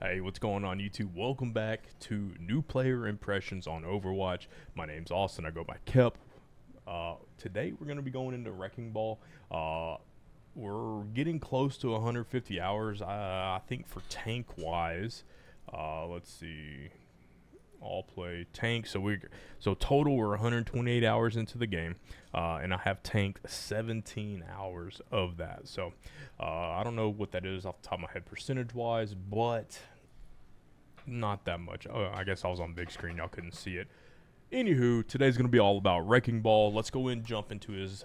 Hey, what's going on YouTube? Welcome back to New Player Impressions on Overwatch. My name's Austin, I go by Kep. Today we're going to be going into Wrecking Ball. We're getting close to 150 hours, I think for tank-wise. Let's see, all play tank. So total we're 128 hours into the game, and I have tanked 17 hours of that. So I don't know what that is off the top of my head percentage wise, but not that much. I guess I was on big screen, y'all couldn't see it. Anywho, today's going to be all about Wrecking Ball. Let's go in and jump into his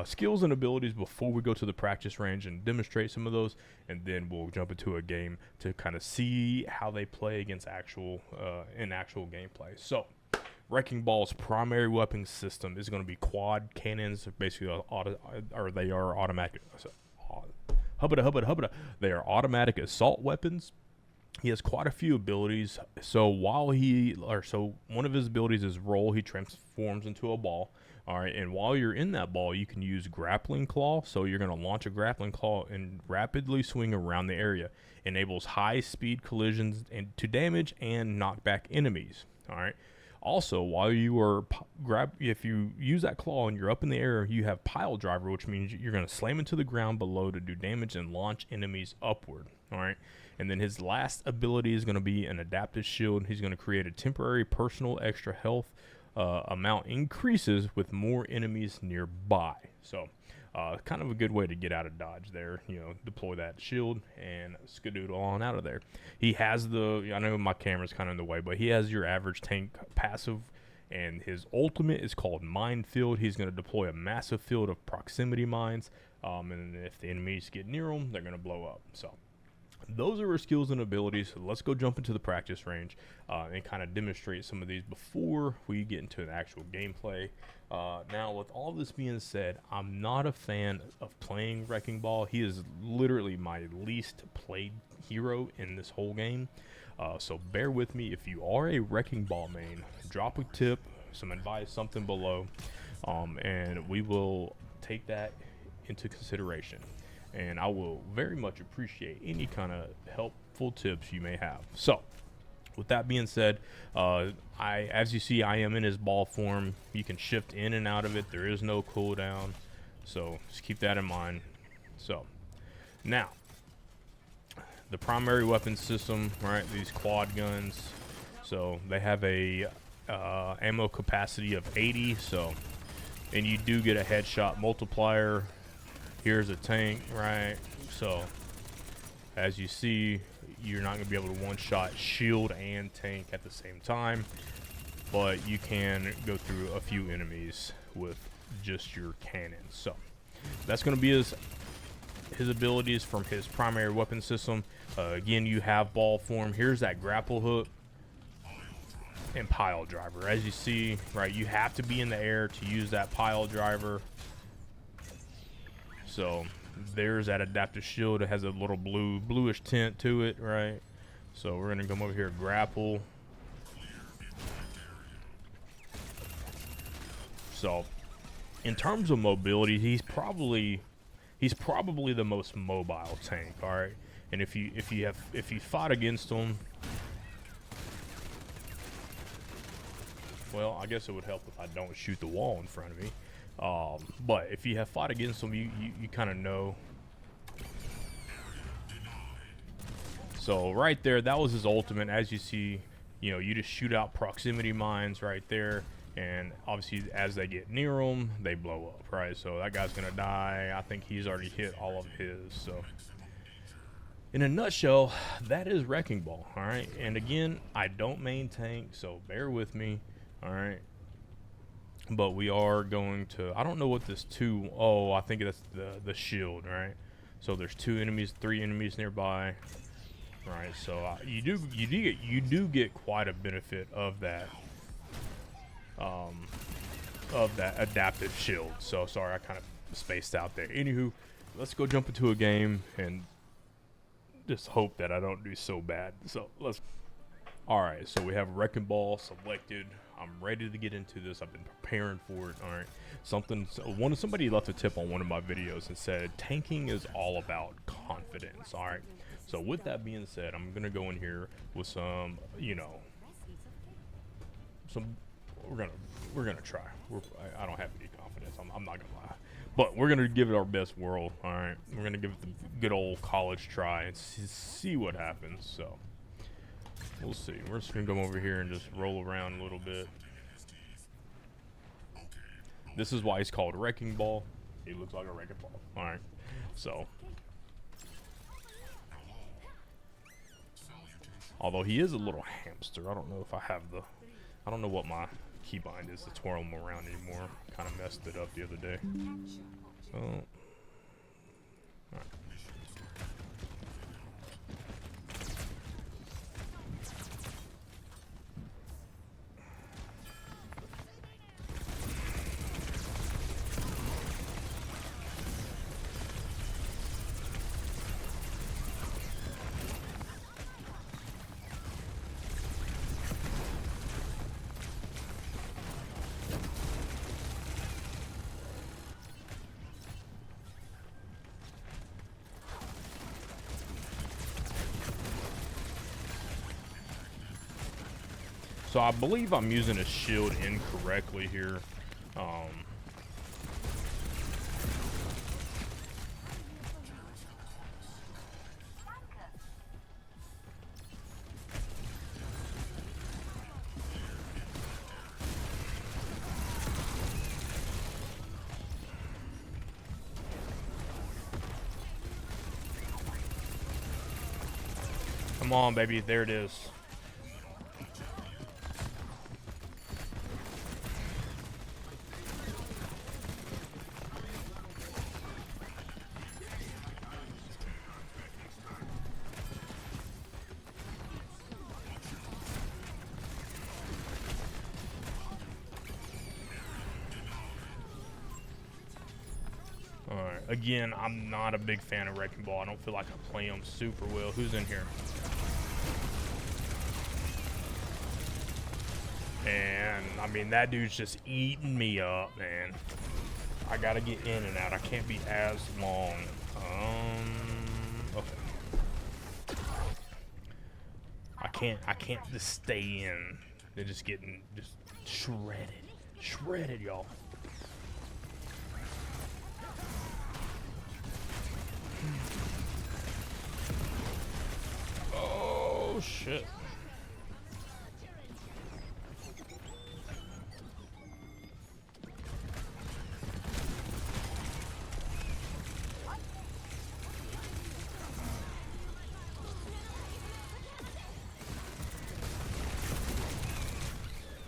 skills and abilities before we go to the practice range and demonstrate some of those, and then we'll jump into a game to kind of see how they play against actual gameplay. So Wrecking Ball's primary weapon system is going to be quad cannons, basically they are automatic. They are automatic assault weapons. He has quite a few abilities. So one of his abilities is roll. He transforms into a ball. All right, and while you're in that ball, you can use grappling claw. So you're going to launch a grappling claw and rapidly swing around the area. Enables high speed collisions and to damage and knock back enemies. All right. Also, while you are if you use that claw and you're up in the air, you have pile driver, which means you're going to slam into the ground below to do damage and launch enemies upward. All right. And then his last ability is going to be an adaptive shield. He's going to create a temporary personal extra health amount increases with more enemies nearby. So kind of a good way to get out of dodge there. You know, deploy that shield and skedoodle on out of there. He has I know my camera's kind of in the way, but he has your average tank passive, and his ultimate is called Minefield. He's going to deploy a massive field of proximity mines, and if the enemies get near him, they're going to blow up. So those are our skills and abilities. So let's go jump into the practice range and kind of demonstrate some of these before we get into an actual gameplay. Now, with all this being said, I'm not a fan of playing Wrecking Ball. He is literally my least played hero in this whole game. So bear with me. If you are a Wrecking Ball main, drop a tip, some advice, something below, and we will take that into consideration. And I will very much appreciate any kind of helpful tips you may have. So, with that being said, as you see, I am in his ball form. You can shift in and out of it. There is no cooldown, so just keep that in mind. So, now, the primary weapon system, right? These quad guns. So they have a ammo capacity of 80. So, and you do get a headshot multiplier. Here's a tank, right? So, as you see, you're not going to be able to one-shot shield and tank at the same time, but you can go through a few enemies with just your cannon. So, that's going to be his abilities from his primary weapon system. Again, you have ball form. Here's that grapple hook and pile driver. As you see, right, you have to be in the air to use that pile driver. So there's that adaptive shield. It has a little bluish tint to it, right? So we're gonna come over here, grapple. So in terms of mobility, he's probably the most mobile tank. All right, and if you fought against him, well, I guess it would help if I don't shoot the wall in front of me. But if you have fought against him, you kind of know. So right there, that was his ultimate. As you see, you know, you just shoot out proximity mines right there, and obviously as they get near him, they blow up, right? So that guy's gonna die. I think he's already hit all of his. So in a nutshell, that is Wrecking Ball. All right, and again, I don't main tank, so bear with me. All right. But we are going to, I don't know what this I think that's the shield, right? So there's 3 enemies nearby, right? So you do get quite a benefit of that adaptive shield. So sorry, I kind of spaced out there. Anywho, let's go jump into a game and just hope that I don't do so bad. So all right, so we have Wrecking Ball selected. I'm ready to get into this. I've been preparing for it. All right, somebody left a tip on one of my videos and said tanking is all about confidence. All right, So with that being said, I'm gonna go in here with some, you know, some. We're gonna try. I don't have any confidence. I'm not gonna lie, but we're gonna give it our best whirl. All right, we're gonna give it the good old college try and see what happens. So we'll see. We're just gonna come over here and just roll around a little bit. This is why he's called Wrecking Ball. He looks like a wrecking ball. All right, so. Although he is a little hamster. I don't know if I have the. I don't know what my keybind is to twirl him around anymore. Kind of messed it up the other day. So. Alright. So I believe I'm using a shield incorrectly here. Come on, baby. There it is. Alright, again, I'm not a big fan of Wrecking Ball. I don't feel like I play him super well. Who's in here? And, I mean, that dude's just eating me up, man. I gotta get in and out. I can't be as long. Okay. I can't just stay in. They're just getting shredded. Shredded, y'all. Oh shit.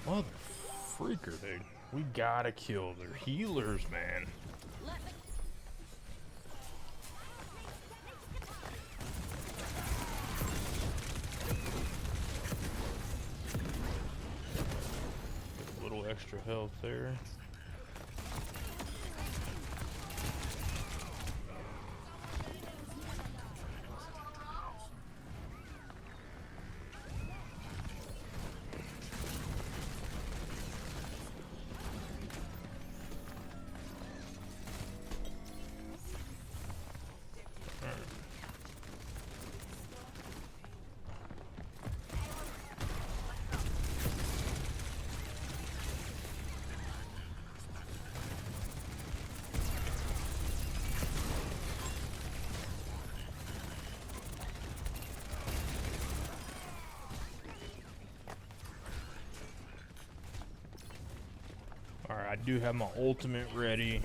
Mother freaker, dude. We gotta kill their healers, man. Get a little extra health there. Alright, I do have my ultimate ready.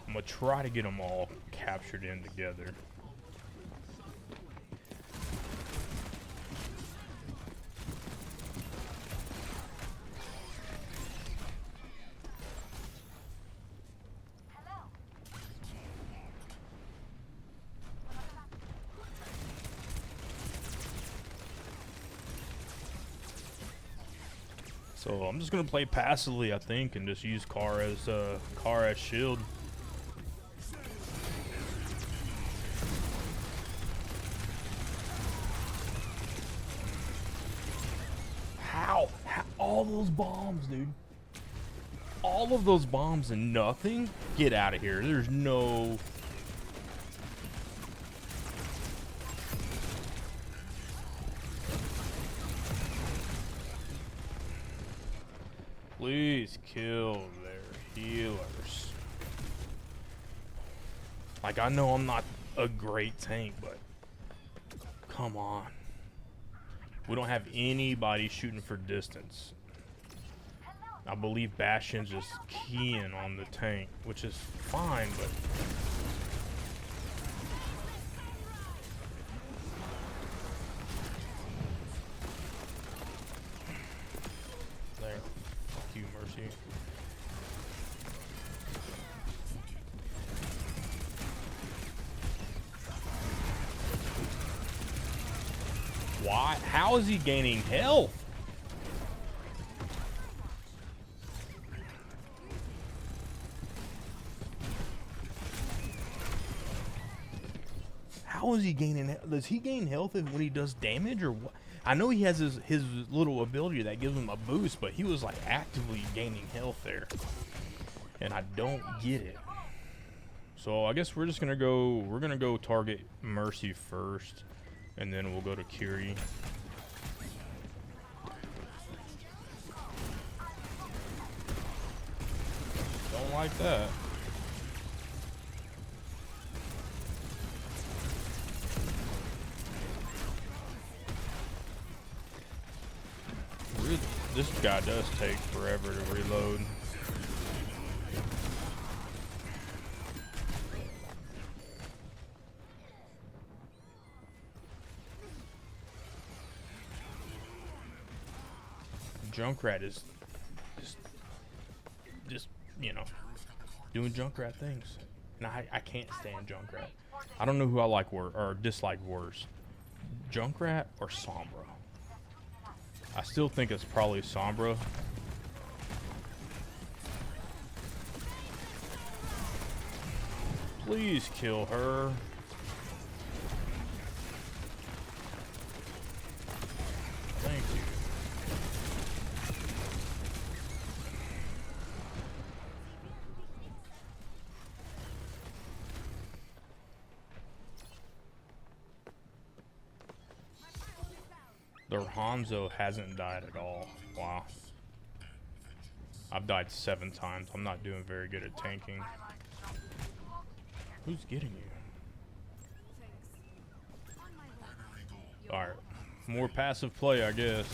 I'm gonna try to get them all captured in together. So I'm just gonna play passively, I think, and just use Car as shield. How? All those bombs, dude. All of those bombs and nothing? Get out of here. There's no... Please kill their healers. Like, I know I'm not a great tank, but come on. We don't have anybody shooting for distance. I believe Bastion's just keying on the tank, which is fine, but there. Fuck you, Mercy. Why? How is he gaining health? How is he gaining? Does he gain health when he does damage, or what? I know he has his little ability that gives him a boost, but he was like actively gaining health there, and I don't get it. So I guess we're just gonna go. We're gonna go target Mercy first, and then we'll go to Curie. Don't like that. This guy does take forever to reload. Junkrat is just you know, doing Junkrat things, and I can't stand Junkrat. I don't know who I like or dislike worse, Junkrat or Sombra. I still think it's probably Sombra. Please kill her. Thank you. Their Hanzo hasn't died at all. Wow. I've died 7 times. I'm not doing very good at tanking. Who's getting you? Alright. More passive play, I guess.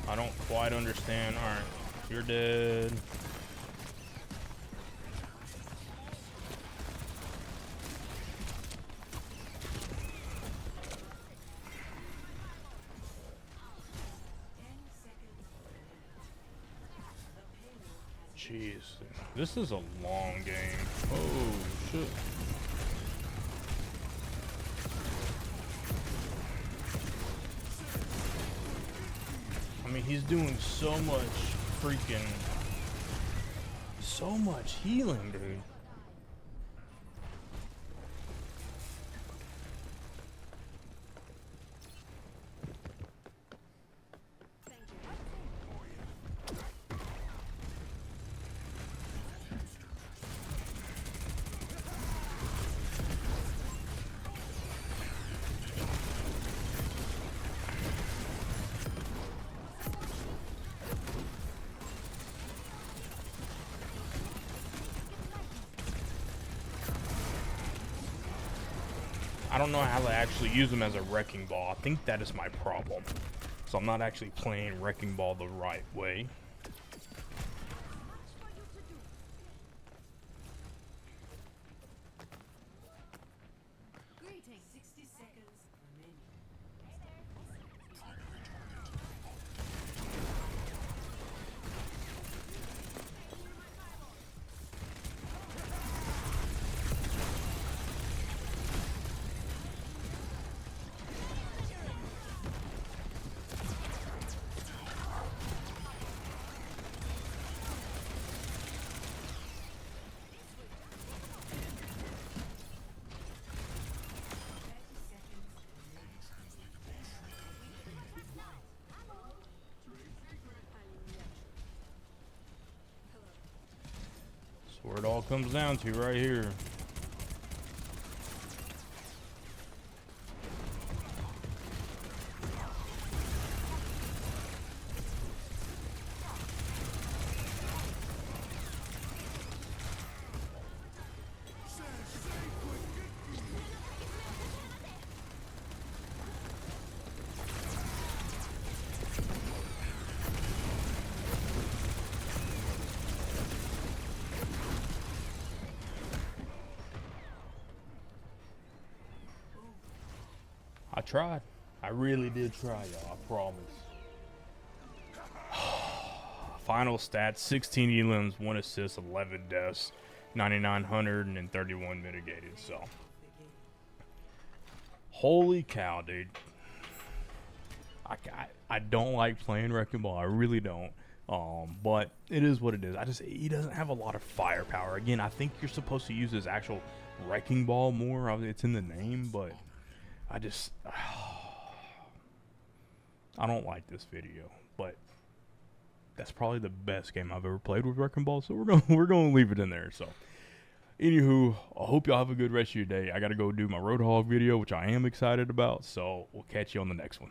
I don't quite understand. Alright, you're dead. Jeez, this is a long game. Oh, shit. I mean, he's doing so much healing, dude. I don't know how to actually use them as a wrecking ball. I think that is my problem. So I'm not actually playing wrecking ball the right way. where it all comes down to right here. I tried. I really did try, y'all. I promise. Final stats: 16 elims, 1 assist, 11 deaths, 9,900, and 31 mitigated. So, holy cow, dude. I don't like playing Wrecking Ball. I really don't. But it is what it is. He doesn't have a lot of firepower. Again, I think you're supposed to use his actual Wrecking Ball more. It's in the name, but I don't like this video. But that's probably the best game I've ever played with Wrecking Ball. So we're gonna leave it in there. So, anywho, I hope y'all have a good rest of your day. I gotta go do my Roadhog video, which I am excited about. So we'll catch you on the next one.